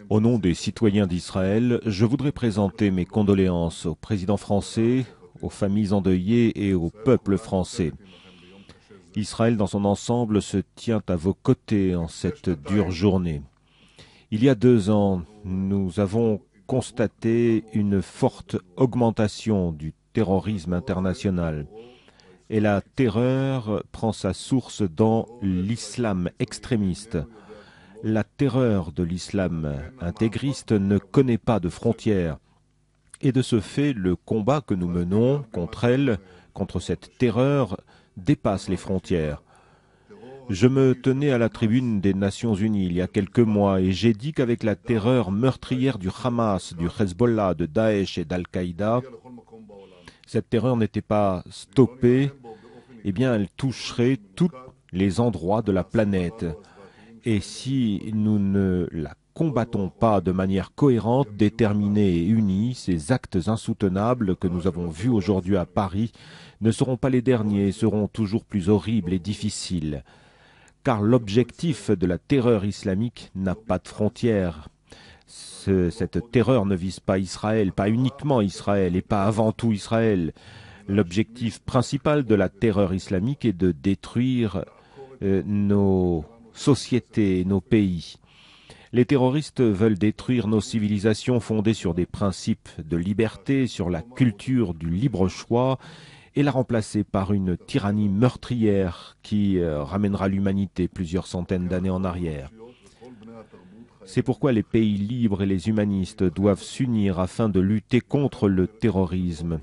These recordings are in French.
Au nom des citoyens d'Israël, je voudrais présenter mes condoléances au président français, aux familles endeuillées et au peuple français. Israël dans son ensemble se tient à vos côtés en cette dure journée. Il y a 2 ans, nous avons constaté une forte augmentation du terrorisme international. Et la terreur prend sa source dans l'islam extrémiste. La terreur de l'islam intégriste ne connaît pas de frontières. Et de ce fait, le combat que nous menons contre elle, contre cette terreur, dépasse les frontières. Je me tenais à la tribune des Nations Unies il y a quelques mois et j'ai dit qu'avec la terreur meurtrière du Hamas, du Hezbollah, de Daesh et d'Al-Qaïda, cette terreur n'était pas stoppée, eh bien elle toucherait tous les endroits de la planète. Et si nous ne la combattons pas de manière cohérente, déterminée et unie, ces actes insoutenables que nous avons vus aujourd'hui à Paris ne seront pas les derniers, seront toujours plus horribles et difficiles. Car l'objectif de la terreur islamique n'a pas de frontières. Cette terreur ne vise pas Israël, pas uniquement Israël et pas avant tout Israël. L'objectif principal de la terreur islamique est de détruire nos sociétés, nos pays. Les terroristes veulent détruire nos civilisations fondées sur des principes de liberté, sur la culture du libre choix, et la remplacer par une tyrannie meurtrière qui ramènera l'humanité plusieurs centaines d'années en arrière. C'est pourquoi les pays libres et les humanistes doivent s'unir afin de lutter contre le terrorisme.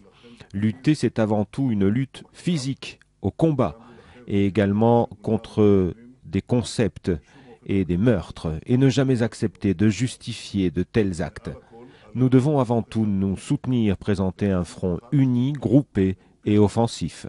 Lutter, c'est avant tout une lutte physique, au combat, et également contre des concepts et des meurtres, et ne jamais accepter de justifier de tels actes. Nous devons avant tout nous soutenir, présenter un front uni, groupé et offensif.